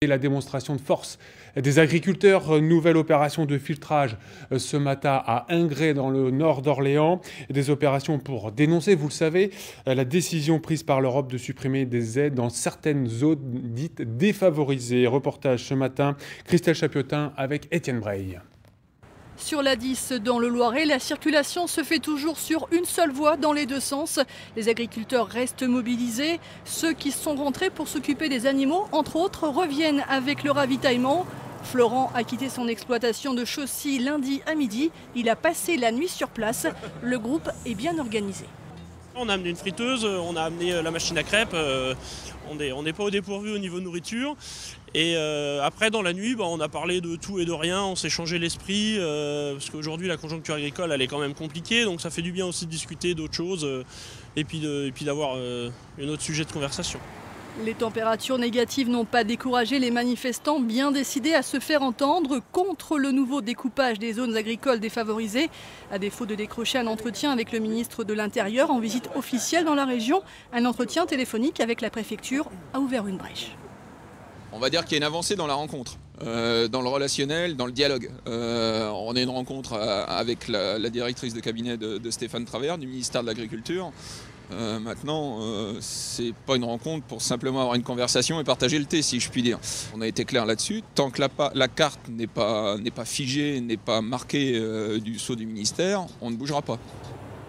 Et la démonstration de force des agriculteurs, nouvelle opération de filtrage ce matin à Ingré dans le nord d'Orléans. Des opérations pour dénoncer, vous le savez, la décision prise par l'Europe de supprimer des aides dans certaines zones dites défavorisées. Reportage ce matin, Christelle Chapiotin avec Étienne Breil. Sur la 10 dans le Loiret, la circulation se fait toujours sur une seule voie dans les deux sens. Les agriculteurs restent mobilisés. Ceux qui sont rentrés pour s'occuper des animaux, entre autres, reviennent avec le ravitaillement. Florent a quitté son exploitation de Chaussy lundi à midi. Il a passé la nuit sur place. Le groupe est bien organisé. On a amené une friteuse, on a amené la machine à crêpes, on n'est pas au dépourvu au niveau nourriture. Et après dans la nuit, on a parlé de tout et de rien, on s'est changé l'esprit, parce qu'aujourd'hui la conjoncture agricole elle est quand même compliquée, donc ça fait du bien aussi de discuter d'autres choses et puis d'avoir un autre sujet de conversation. Les températures négatives n'ont pas découragé les manifestants bien décidés à se faire entendre contre le nouveau découpage des zones agricoles défavorisées. À défaut de décrocher un entretien avec le ministre de l'Intérieur en visite officielle dans la région, un entretien téléphonique avec la préfecture a ouvert une brèche. On va dire qu'il y a une avancée dans la rencontre, dans le relationnel, dans le dialogue. On a une rencontre avec la directrice de cabinet de Stéphane Travers du ministère de l'Agriculture. Maintenant, c'est pas une rencontre pour simplement avoir une conversation et partager le thé, si je puis dire. On a été clair là-dessus. Tant que la carte n'est pas figée, n'est pas marquée du sceau du ministère, on ne bougera pas.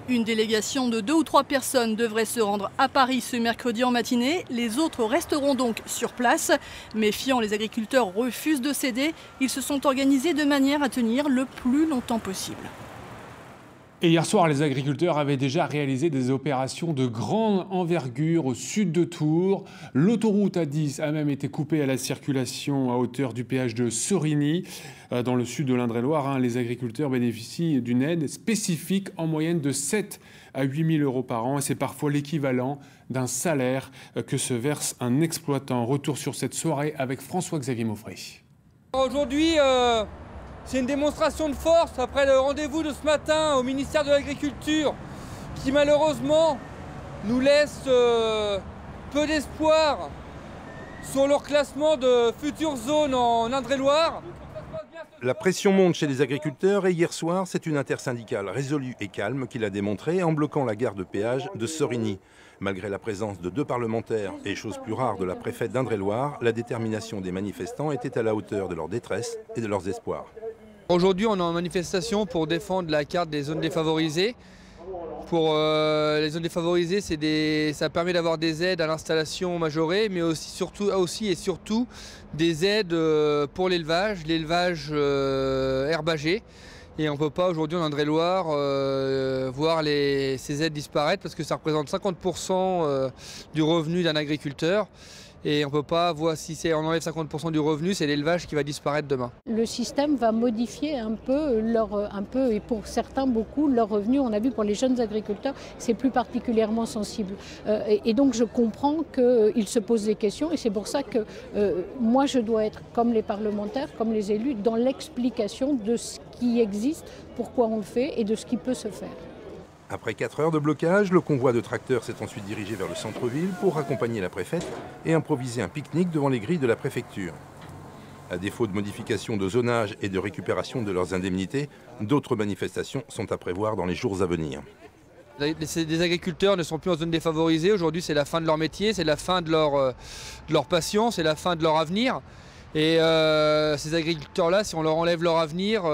Une délégation de 2 ou 3 personnes devrait se rendre à Paris ce mercredi en matinée. Les autres resteront donc sur place. Méfiants, les agriculteurs refusent de céder. Ils se sont organisés de manière à tenir le plus longtemps possible. Et hier soir, les agriculteurs avaient déjà réalisé des opérations de grande envergure au sud de Tours. L'autoroute A10 a même été coupée à la circulation à hauteur du péage de Sorigny. Dans le sud de l'Indre-et-Loire, les agriculteurs bénéficient d'une aide spécifique en moyenne de 7 à 8 000 € par an. Et c'est parfois l'équivalent d'un salaire que se verse un exploitant. Retour sur cette soirée avec François-Xavier Mauffray. Aujourd'hui, c'est une démonstration de force après le rendez-vous de ce matin au ministère de l'Agriculture qui malheureusement nous laisse peu d'espoir sur leur classement de futures zones en Indre-et-Loire. La pression monte chez les agriculteurs et hier soir, c'est une intersyndicale résolue et calme qui l'a démontré en bloquant la gare de péage de Sorigny. Malgré la présence de 2 parlementaires et chose plus rare de la préfète d'Indre-et-Loire, la détermination des manifestants était à la hauteur de leur détresse et de leurs espoirs. Aujourd'hui, on est en manifestation pour défendre la carte des zones défavorisées. Pour les zones défavorisées, ça permet d'avoir des aides à l'installation majorée, mais aussi et surtout des aides pour l'élevage herbagé. Et on ne peut pas aujourd'hui en Indre-et-Loire voir ces aides disparaître parce que ça représente 50% du revenu d'un agriculteur. Et on ne peut pas voir si on enlève 50% du revenu, c'est l'élevage qui va disparaître demain. Le système va modifier un peu, et pour certains beaucoup, leur revenu. On a vu pour les jeunes agriculteurs, c'est plus particulièrement sensible. Et donc je comprends qu'ils se posent des questions et c'est pour ça que moi je dois être comme les parlementaires, comme les élus, dans l'explication de ce qui existe, pourquoi on le fait et de ce qui peut se faire. Après 4 heures de blocage, le convoi de tracteurs s'est ensuite dirigé vers le centre-ville pour accompagner la préfète et improviser un pique-nique devant les grilles de la préfecture. À défaut de modification de zonage et de récupération de leurs indemnités, d'autres manifestations sont à prévoir dans les jours à venir. Les agriculteurs ne sont plus en zone défavorisée. Aujourd'hui, c'est la fin de leur métier, c'est la fin de leur passion, c'est la fin de leur avenir. Et ces agriculteurs-là, si on leur enlève leur avenir,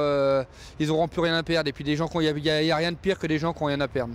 ils n'auront plus rien à perdre. Et puis il n'y a rien de pire que des gens qui n'ont rien à perdre.